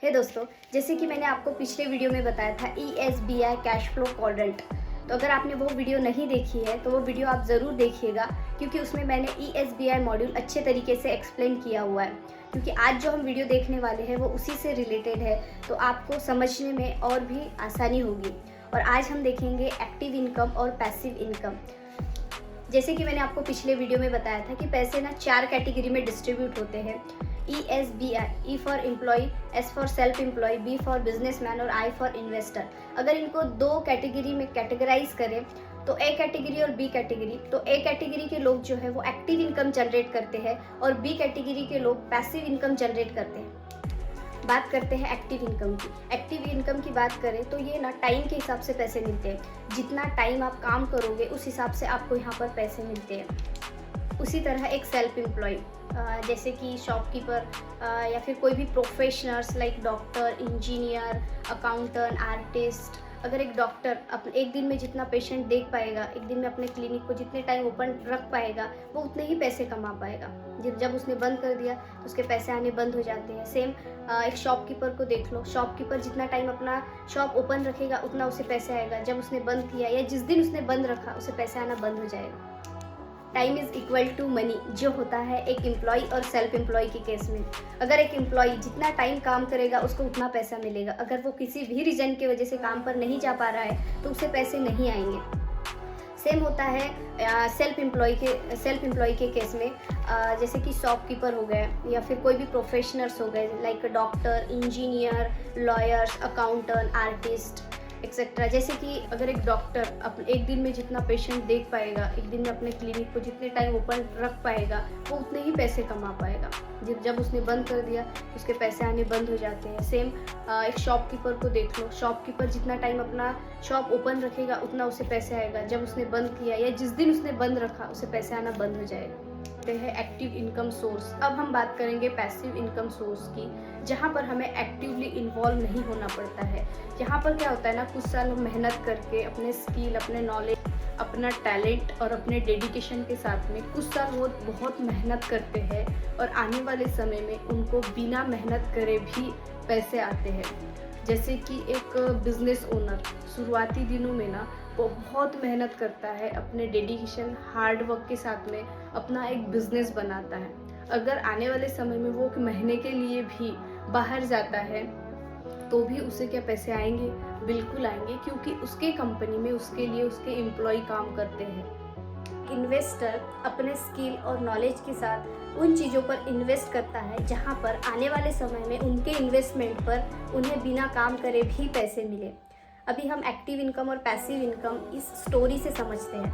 दोस्तों, जैसे कि मैंने आपको पिछले वीडियो में बताया था ESBI कैश फ्लो क्वाड्रेंट। तो अगर आपने वो वीडियो नहीं देखी है तो वो वीडियो आप ज़रूर देखिएगा, क्योंकि उसमें मैंने ESBI मॉड्यूल अच्छे तरीके से एक्सप्लेन किया हुआ है। क्योंकि आज जो हम वीडियो देखने वाले हैं वो उसी से रिलेटेड है, तो आपको समझने में और भी आसानी होगी। और आज हम देखेंगे एक्टिव इनकम और पैसिव इनकम। जैसे कि मैंने आपको पिछले वीडियो में बताया था कि पैसे ना 4 कैटेगरी में डिस्ट्रीब्यूट होते हैं। ESBI, E for employ, S for self employ, B for businessman और I फॉर इन्वेस्टर। अगर इनको 2 कैटेगरी में कैटेगराइज करें तो A कैटेगरी और B कैटेगरी, तो A कैटेगरी के लोग जो है वो एक्टिव इनकम जनरेट करते हैं और B कैटेगरी के लोग पैसिव इनकम जनरेट करते हैं। बात करते हैं एक्टिव इनकम की। एक्टिव इनकम की बात करें तो ये ना टाइम के हिसाब से पैसे मिलते हैं। जितना टाइम आप काम करोगे उस हिसाब से आपको यहाँ पर पैसे मिलते हैं। उसी तरह एक सेल्फ एम्प्लॉय, जैसे कि शॉपकीपर या फिर कोई भी professionals like doctor, engineer, accountant, artist. अगर एक डॉक्टर एक दिन में जितना पेशेंट देख पाएगा, एक दिन में अपने क्लिनिक को जितने टाइम ओपन रख पाएगा, वो उतने ही पैसे कमा पाएगा। जब उसने बंद कर दिया तो उसके पैसे आने बंद हो जाते हैं। सेम एक शॉपकीपर को देख लो। शॉपकीपर जितना टाइम अपना शॉप ओपन रखेगा उतना उसे पैसे आएगा। जब उसने बंद किया या जिस दिन उसने बंद रखा उसे पैसे आना बंद हो जाएगा। Time is equal to money जो होता है एक एम्प्लॉय और सेल्फ एम्प्लॉय के केस में। अगर एक एम्प्लॉय जितना टाइम काम करेगा उसको उतना पैसा मिलेगा। अगर वो किसी भी रीजन की वजह से काम पर नहीं जा पा रहा है तो उसे पैसे नहीं आएंगे। सेम होता है सेल्फ एम्प्लॉय के केस में, जैसे कि शॉपकीपर हो गए या फिर कोई भी प्रोफेशनल्स हो गए like doctor, engineer, lawyers, accountant, artist etcetera. जैसे कि अगर एक डॉक्टर एक दिन में जितना पेशेंट देख पाएगा, एक दिन में अपने क्लिनिक को जितने टाइम ओपन रख पाएगा, वो उतने ही पैसे कमा पाएगा। जब उसने बंद कर दिया तो उसके पैसे आने बंद हो जाते हैं। सेम एक शॉपकीपर को देख लो। शॉपकीपर जितना टाइम अपना शॉप ओपन रखेगा उतना उसे पैसे आएगा। जब उसने बंद किया या जिस दिन उसने बंद रखा उसे पैसे आना बंद हो जाएगा। है एक्टिव इनकम सोर्स। अब हम बात करेंगे पैसिव इनकम सोर्स की, जहाँ पर हमें एक्टिवली इन्वॉल्व नहीं होना पड़ता है। यहाँ पर क्या होता है ना, कुछ साल हम मेहनत करके अपने स्किल, अपने नॉलेज, अपना टैलेंट और अपने डेडिकेशन के साथ में कुछ साल वो बहुत मेहनत करते हैं और आने वाले समय में उनको बिना मेहनत करे भी पैसे आते हैं। जैसे कि एक बिजनेस ओनर शुरुआती दिनों में ना वो बहुत मेहनत करता है, अपने डेडिकेशन, हार्ड वर्क के साथ में अपना एक बिजनेस बनाता है। अगर आने वाले समय में वो महीने के लिए भी बाहर जाता है तो भी उसे क्या पैसे आएंगे? बिल्कुल आएंगे, क्योंकि उसके कंपनी में उसके लिए उसके एम्प्लॉय काम करते हैं। इन्वेस्टर अपने स्किल और नॉलेज के साथ उन चीज़ों पर इन्वेस्ट करता है जहां पर आने वाले समय में उनके इन्वेस्टमेंट पर उन्हें बिना काम करे भी पैसे मिले। अभी हम एक्टिव इनकम और पैसिव इनकम इस स्टोरी से समझते हैं।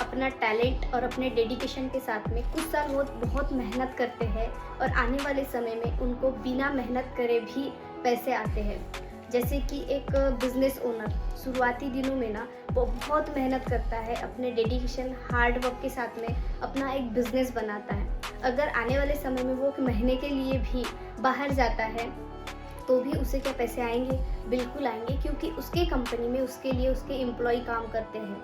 अपना टैलेंट और अपने डेडिकेशन के साथ में कुछ साल वो बहुत मेहनत करते हैं और आने वाले समय में उनको बिना मेहनत करे भी पैसे आते हैं। जैसे कि एक बिजनेस ओनर शुरुआती दिनों में ना वो बहुत मेहनत करता है, अपने डेडिकेशन, हार्ड वर्क के साथ में अपना एक बिजनेस बनाता है। अगर आने वाले समय में वो महीने के लिए भी बाहर जाता है तो भी उसे क्या पैसे आएंगे? बिल्कुल आएंगे, क्योंकि उसके कंपनी में उसके लिए उसके एम्प्लॉय काम करते हैं।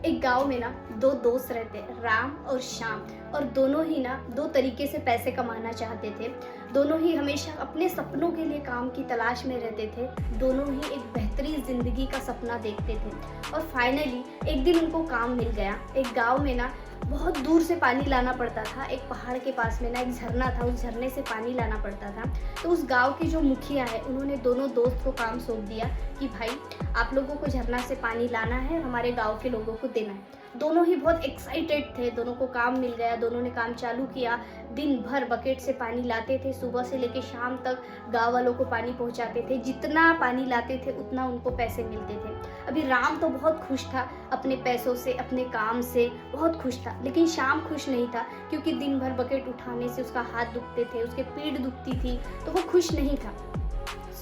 एक गांव में ना 2 दोस्त रहते हैं, राम और श्याम, और दोनों ही ना 2 तरीके से पैसे कमाना चाहते थे। दोनों ही हमेशा अपने सपनों के लिए काम की तलाश में रहते थे। दोनों ही एक बेहतरीन ज़िंदगी का सपना देखते थे और फाइनली एक दिन उनको काम मिल गया। एक गांव में ना बहुत दूर से पानी लाना पड़ता था। एक पहाड़ के पास में ना एक झरना था, उस झरने से पानी लाना पड़ता था। तो उस गांव की जो मुखिया है उन्होंने दोनों दोस्त को काम सौंप दिया कि भाई आप लोगों को झरना से पानी लाना है, हमारे गांव के लोगों को देना है। दोनों ही बहुत एक्साइटेड थे, दोनों को काम मिल गया। दोनों ने काम चालू किया, दिन भर बकेट से पानी लाते थे, सुबह से लेकर शाम तक गांव वालों को पानी पहुंचाते थे। जितना पानी लाते थे उतना उनको पैसे मिलते थे। अभी राम तो बहुत खुश था अपने पैसों से, अपने काम से बहुत खुश था, लेकिन श्याम खुश नहीं था, क्योंकि दिन भर बकेट उठाने से उसका हाथ दुखते थे, उसके पीठ दुखती थी, तो वो खुश नहीं था।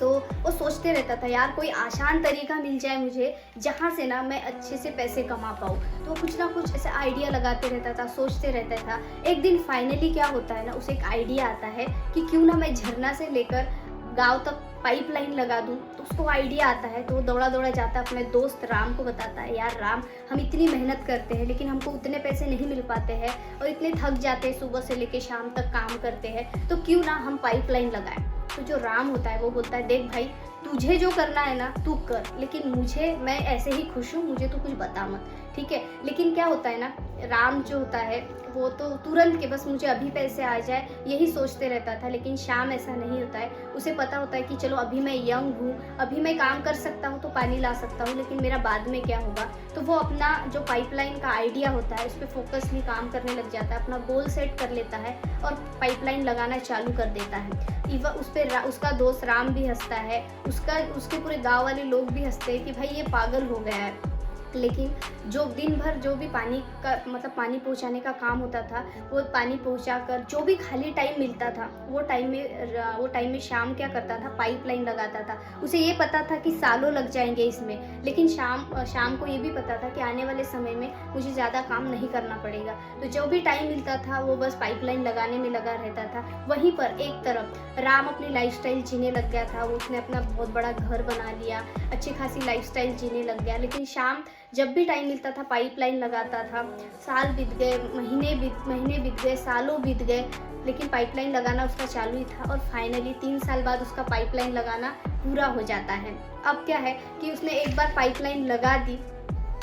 वो सोचते रहता था यार कोई आसान तरीका मिल जाए मुझे जहाँ से ना मैं अच्छे से पैसे कमा पाऊँ। तो कुछ ना कुछ ऐसा आइडिया लगाते रहता था, सोचते रहता था। एक दिन फाइनली क्या होता है ना, उसे एक आइडिया आता है कि क्यों ना मैं झरना से लेकर गांव तक पाइपलाइन लगा दूं। तो उसको आइडिया आता है, तो वो दौड़ा दौड़ा जाता है अपने दोस्त राम को बताता है, यार राम हम इतनी मेहनत करते हैं लेकिन हमको उतने पैसे नहीं मिल पाते हैं और इतने थक जाते हैं, सुबह से लेकर शाम तक काम करते हैं, तो क्यों ना हम पाइपलाइन लगाएं। तो जो राम होता है वो बोलता है देख भाई, तुझे जो करना है ना तू कर, लेकिन मुझे, मैं ऐसे ही खुश हूँ, मुझे तो कुछ बता मत, ठीक है। लेकिन क्या होता है ना, राम जो होता है वो तो तुरंत के बस मुझे अभी पैसे आ जाए यही सोचते रहता था, लेकिन श्याम ऐसा नहीं होता है। उसे पता होता है कि चलो अभी मैं यंग हूँ, अभी मैं काम कर सकता हूँ तो पानी ला सकता हूँ, लेकिन मेरा बाद में क्या होगा। तो वो अपना जो पाइपलाइन का आइडिया होता है उस पर फोकसली काम करने लग जाता है, अपना गोल सेट कर लेता है और पाइपलाइन लगाना चालू कर देता है। इवन उस पर उसका दोस्त राम भी हंसता है, उसके पूरे गांव वाले लोग भी हंसते हैं कि भाई ये पागल हो गया है। लेकिन जो दिन भर जो भी पानी का मतलब पानी पहुंचाने का काम होता था, वो पानी पहुंचाकर जो भी खाली टाइम मिलता था वो टाइम में श्याम क्या करता था, पाइपलाइन लगाता था। उसे ये पता था कि सालों लग जाएंगे इसमें, लेकिन शाम को ये भी पता था कि आने वाले समय में मुझे ज़्यादा काम नहीं करना पड़ेगा। तो जो भी टाइम मिलता था वो बस पाइपलाइन लगाने में लगा रहता था। वहीं पर एक तरफ राम अपनी लाइफस्टाइल जीने लग गया था, उसने अपना बहुत बड़ा घर बना लिया, अच्छी खासी लाइफस्टाइल जीने लग गया। लेकिन श्याम जब भी टाइम मिलता था पाइपलाइन लगाता था। साल बीत गए, महीने बीत गए, सालों बीत गए, लेकिन पाइपलाइन लगाना उसका चालू ही था। और फाइनली 3 साल बाद उसका पाइपलाइन लगाना पूरा हो जाता है। अब क्या है कि उसने एक बार पाइपलाइन लगा दी,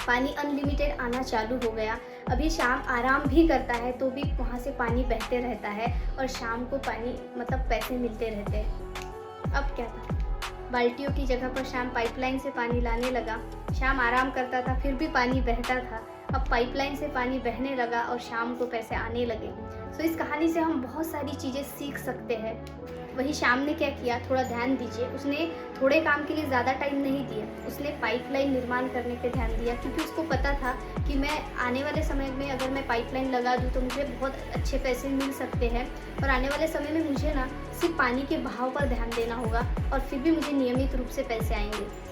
पानी अनलिमिटेड आना चालू हो गया। अभी शाम आराम भी करता है तो भी वहाँ से पानी बहते रहता है और शाम को पानी मतलब पैसे मिलते रहते हैं। अब क्या था, बाल्टियों की जगह पर शाम पाइपलाइन से पानी लाने लगा। शाम आराम करता था फिर भी पानी बहता था। अब पाइपलाइन से पानी बहने लगा और शाम को पैसे आने लगे। तो इस कहानी से हम बहुत सारी चीज़ें सीख सकते हैं। वही शाम ने क्या किया, थोड़ा ध्यान दीजिए, उसने थोड़े काम के लिए ज़्यादा टाइम नहीं दिया, उसने पाइपलाइन निर्माण करने पे ध्यान दिया, क्योंकि उसको पता था कि मैं आने वाले समय में अगर मैं पाइपलाइन लगा दूँ तो मुझे बहुत अच्छे पैसे मिल सकते हैं। और आने वाले समय में मुझे ना सिर्फ पानी के बहाव पर ध्यान देना होगा और फिर भी मुझे नियमित रूप से पैसे आएंगे।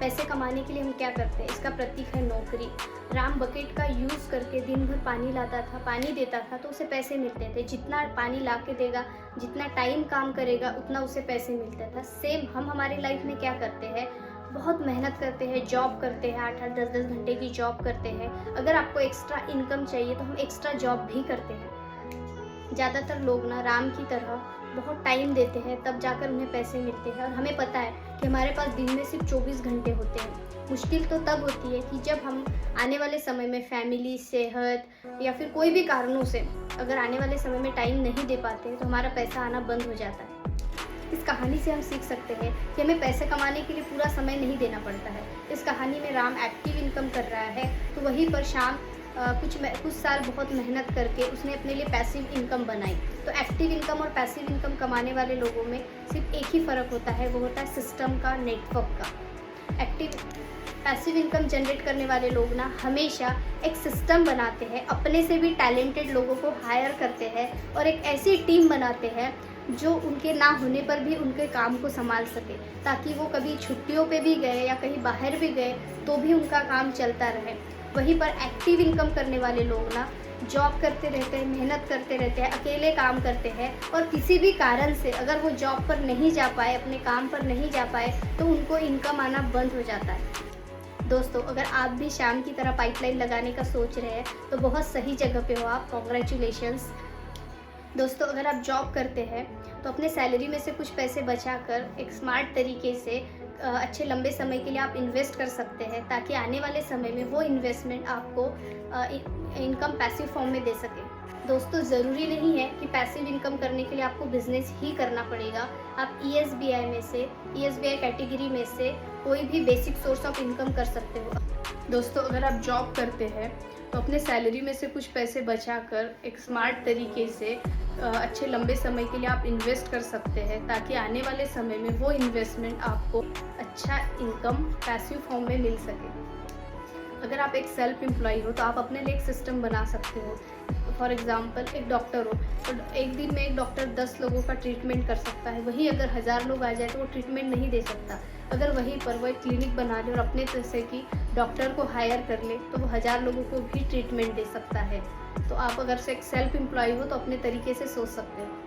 पैसे कमाने के लिए हम क्या करते हैं, इसका प्रतीक है नौकरी। राम बकेट का यूज़ करके दिन भर पानी लाता था, पानी देता था तो उसे पैसे मिलते थे। जितना पानी ला के देगा, जितना टाइम काम करेगा उतना उसे पैसे मिलता था। सेम हम हमारी लाइफ में क्या करते हैं, बहुत मेहनत करते हैं, जॉब करते हैं, 8-8 10-10 घंटे की जॉब करते हैं। अगर आपको एक्स्ट्रा इनकम चाहिए तो हम एक्स्ट्रा जॉब भी करते हैं। ज़्यादातर लोग ना राम की तरह बहुत टाइम देते हैं तब जाकर उन्हें पैसे मिलते हैं। और हमें पता है कि हमारे पास दिन में सिर्फ 24 घंटे होते हैं। मुश्किल तो तब होती है कि जब हम आने वाले समय में फैमिली, सेहत या फिर कोई भी कारणों से अगर आने वाले समय में टाइम नहीं दे पाते तो हमारा पैसा आना बंद हो जाता है। इस कहानी से हम सीख सकते हैं कि हमें पैसे कमाने के लिए पूरा समय नहीं देना पड़ता है। इस कहानी में राम एक्टिव इनकम कर रहा है तो वहीं पर शाम कुछ साल बहुत मेहनत करके उसने अपने लिए पैसिव इनकम बनाई। तो एक्टिव इनकम और पैसिव इनकम कमाने वाले लोगों में सिर्फ एक ही फ़र्क होता है, वो होता है सिस्टम का, नेटवर्क का। पैसिव इनकम जनरेट करने वाले लोग ना हमेशा एक सिस्टम बनाते हैं, अपने से भी टैलेंटेड लोगों को हायर करते हैं और एक ऐसी टीम बनाते हैं जो उनके ना होने पर भी उनके काम को संभाल सके, ताकि वो कभी छुट्टियों पे भी गए या कहीं बाहर भी गए तो भी उनका काम चलता रहे। वहीं पर एक्टिव इनकम करने वाले लोग ना जॉब करते रहते हैं, मेहनत करते रहते हैं, अकेले काम करते हैं और किसी भी कारण से अगर वो जॉब पर नहीं जा पाए, अपने काम पर नहीं जा पाए तो उनको इनकम आना बंद हो जाता है। दोस्तों, अगर आप भी शाम की तरह पाइपलाइन लगाने का सोच रहे हैं तो बहुत सही जगह पे हो आप, कॉन्ग्रेचुलेशंस। दोस्तों, अगर आप जॉब करते हैं तो अपने सैलरी में से कुछ पैसे बचाकर एक स्मार्ट तरीके से अच्छे लंबे समय के लिए आप इन्वेस्ट कर सकते हैं, ताकि आने वाले समय में वो इन्वेस्टमेंट आपको इनकम पैसिव फॉर्म में दे सके। दोस्तों, ज़रूरी नहीं है कि पैसिव इनकम करने के लिए आपको बिजनेस ही करना पड़ेगा। आप ESBI में से, ESBI कैटेगरी में से कोई भी बेसिक सोर्स ऑफ इनकम कर सकते हो। दोस्तों, अगर आप जॉब करते हैं तो अपने सैलरी में से कुछ पैसे बचाकर एक स्मार्ट तरीके से अच्छे लंबे समय के लिए आप इन्वेस्ट कर सकते हैं, ताकि आने वाले समय में वो इन्वेस्टमेंट आपको अच्छा इनकम पैसिव फॉर्म में मिल सके। अगर आप एक सेल्फ एम्प्लॉय हो तो आप अपने लिए एक सिस्टम बना सकते हो। फॉर एग्जांपल, एक डॉक्टर हो तो एक दिन में एक डॉक्टर 10 लोगों का ट्रीटमेंट कर सकता है। वहीं अगर 1000 लोग आ जाए तो वो ट्रीटमेंट नहीं दे सकता। अगर वहीं पर वो एक क्लिनिक बना ले और अपने तरह से कि डॉक्टर को हायर कर ले तो वो 1000 लोगों को भी ट्रीटमेंट दे सकता है। तो आप अगर से एक सेल्फ एम्प्लॉय हो तो अपने तरीके से सोच सकते हो।